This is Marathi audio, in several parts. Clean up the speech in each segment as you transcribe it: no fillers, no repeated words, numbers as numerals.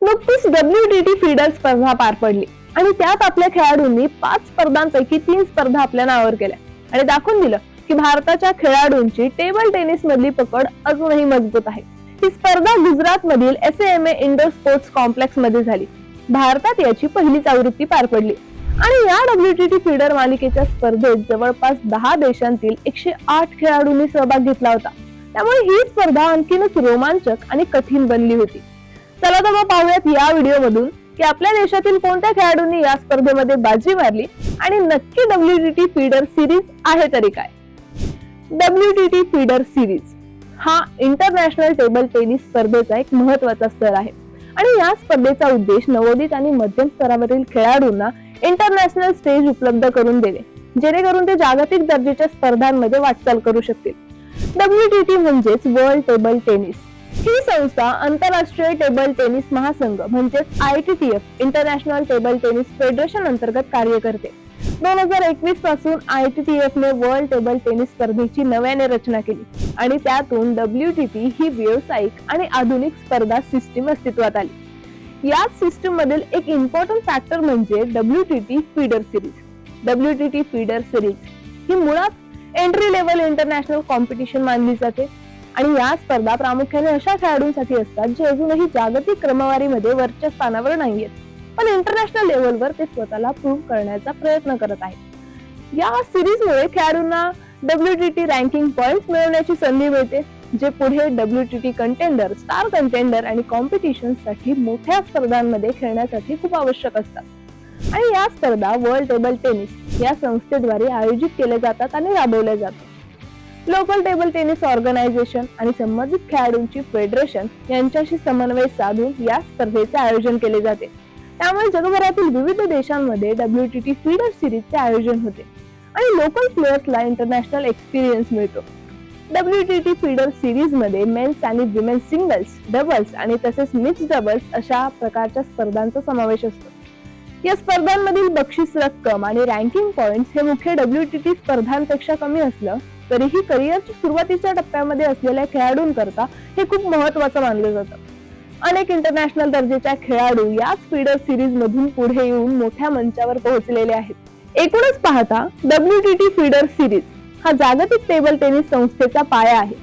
नुकतीच WTT फीडर स्पर्धा पार पडली आणि त्यात आपल्या खेळाडूंनी 5 स्पर्धांपैकी 3 स्पर्धा आपल्या नावावर केल्या आणि दाखवून दिलं की भारताच्या खेळाडूंची टेबल टेनिस मधली पकड अजूनही मजबूत आहे. ही स्पर्धा गुजरात मधील SAMA इंडोर स्पोर्ट्स कॉम्प्लेक्स मध्ये झाली. भारतात याची पहिलीच आवृत्ती पार पडली आणि या WTT फीडर मालिकेच्या स्पर्धेत जवळपास 10 देशांतील 108 खेळाडूंनी सहभाग घेतला होता. त्यामुळे ही स्पर्धा आणखीनच रोमांचक आणि कठीण बनली होती. चला तर मग पाहूयात या व्हिडिओ मधून की आपल्या देशातील कोणत्या खेळाडूंनी या स्पर्धेमध्ये बाजी मारली आणि नक्की WTT फीडर सिरीज आहे तरी काय. WTT फीडर सिरीज हा इंटरनॅशनल टेबल टेनिस स्पर्धेचा एक महत्त्वाचा स्तर आहे आणि या स्पर्धेचा उद्देश नवोदित आणि मध्यम स्तरावरील खेळाडूंना इंटरनॅशनल स्टेज उपलब्ध करून देणे, जेणेकरून ते जागतिक दर्जाच्या स्पर्धांमध्ये वाटचाल करू शकतील. WTT म्हणजेच वर्ल्ड टेबल टेनिस. ही संस्था आंतरराष्ट्रीय टेबल टेनिस महासंघ म्हणजेच ITTF international table tennis federation अंतर्गत कार्य करते. 2021 पासून ITTF ने वर्ल्ड टेबल टेनिस स्पर्धेची नव्याने रचना केली आणि त्यातून WTT ही व्यावसायिक आणि आधुनिक स्पर्धा सिस्टीम अस्तित्वात आली. याच सिस्टीम मधील एक इम्पॉर्टंट फॅक्टर म्हणजे WTT feeder series. WTT feeder series ही मुळात एंट्री लेवल इंटरनॅशनल कॉम्पिटिशन मानली जाते आणि या स्पर्धा प्रामुख्याने अशा खेळाडूंसाठी असतात जे अजूनही जागतिक क्रमवारीमध्ये वरच्या स्थानावर नाहीयेत, पण इंटरनॅशनल लेवलवर ते स्वतःला प्रूव्ह करण्याचा प्रयत्न करत आहेत. या सिरीजमुळे खेळाडूंना WTT रँकिंग पॉइंट्स मिळवण्याची संधी मिळते, जे पुढे WTT कंटेंडर, स्टार कंटेंडर आणि कॉम्पिटिशन साठी मोठ्या स्पर्धांमध्ये खेळण्यासाठी खूप आवश्यक असतात. आणि या स्पर्धा वर्ल्ड टेबल टेनिस या संस्थेद्वारे आयोजित केल्या जातात आणि राबवल्या जातात. लोकल टेबल टेनिस ऑर्गनायझेशन आणि संबंधित खेळाडूंची फेडरेशन यांच्याशी समन्वय साधून या स्पर्धेचे आयोजन केले जाते. त्यामुळे जगभरातील विविध देशांमध्ये WTT फीडर सिरीजचे आयोजन होते आणि लोकल प्लेयर्सला इंटरनॅशनल एक्सपिरियन्स मिळतो. WTT फीडर सिरीज मध्ये मेन्स आणि विमेन्स सिंगल्स, डबल्स आणि तसेच मिक्स डबल्स अशा प्रकारच्या स्पर्धांचा समावेश असतो. या स्पर्धांमधील बक्षीस रक्कम आणि रँकिंग पॉइंट्स हे मुख्य WTT स्पर्धांपेक्षा कमी असलं तरीही करिअरच्या सुरुवातीच्या टप्प्यामध्ये असलेल्या खेळाडूंकरता हे खूप महत्त्वाचं मानलं जातं. अनेक इंटरनॅशनल दर्जाच्या खेळाडू याच फीडर सिरीज मधून पुढे येऊन मोठ्या मंचावर पोहोचलेले आहेत. एकूणच पाहता WTT फीडर सिरीज हा जागतिक टेबल टेनिस संस्थेचा पाया आहे.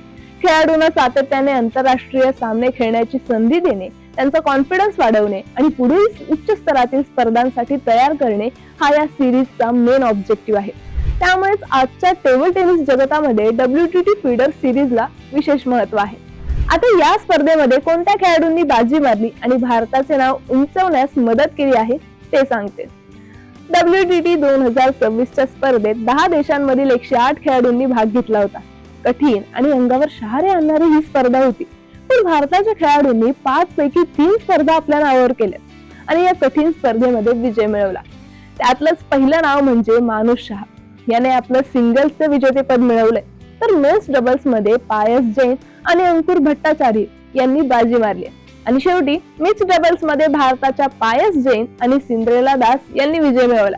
खेळाडूंना सातत्याने आंतरराष्ट्रीय सामने खेळण्याची संधी देणे, त्यांचा कॉन्फिडन्स वाढवणे आणि पुढील उच्च स्तरातील स्पर्धांसाठी तयार करणे हा या सिरीजचा मेन ऑब्जेक्टिव्ह आहे. त्यामुळेच आजच्या टेबल टेनिस जगतामध्ये WTT फीडर सिरीजला विशेष महत्त्व आहे. आता या स्पर्धेमध्ये कोणत्या खेळाडूंनी बाजी मारली आणि भारताचे नाव उंचवण्यास मदत केली आहे ते सांगते. WTT 2026 च्या स्पर्धेत 10 देशांमधील 108 खेळाडूंनी भाग घेतला होता. कठीण आणि अंगावर शहारे आणणारी ही स्पर्धा होती, पण भारताच्या खेळाडूंनी 5 पैकी 3 स्पर्धा आपल्या नावावर केल्या आणि या कठीण स्पर्धेमध्ये विजय मिळवला. त्यातलंच पहिलं नाव म्हणजे मानुष शहा. याने आपलं सिंगल्सचे विजेतेपद मिळवलंय, तर मेन्स डबल्स मध्ये पायस जैन आणि अंकुर भट्टाचार्य यांनी बाजी मारली आणि शेवटी मिक्स डबल्स मध्ये भारताच्या पायस जैन आणि सिंड्रेला दास यांनी विजय मिळवला.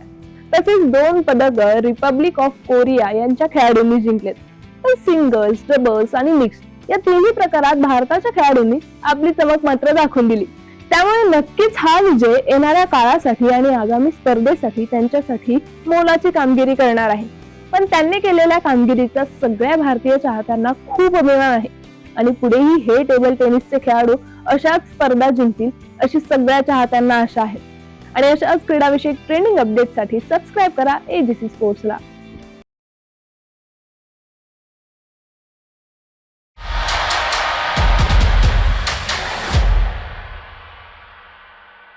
तसेच 2 पदक रिपब्लिक ऑफ कोरिया यांच्या खेळाडूंनी जिंकलेत. तर सिंगल्स, डबल्स आणि मिक्स या तिन्ही प्रकारात भारताच्या खेळाडूंनी आपली चमक मात्र दाखवून दिली. त्यामुळे नक्कीच हा विजय येणाऱ्या काळासाठी आणि आगामी स्पर्धेसाठी त्यांच्यासाठी मोलाची कामगिरी करणार आहे. पण त्यांनी केलेल्या कामगिरीचा सगळ्या भारतीय चाहत्यांना खूप अभिमान आहे आणि पुढेही हे टेबल टेनिसचे खेळाडू अशाच स्पर्धा जिंकतील अशी सगळ्या चाहत्यांना आशा आहे. आणि अशाच क्रीडाविषयक ट्रेंडिंग अपडेटसाठी सबस्क्राईब करा AGC स्पोर्ट्सला.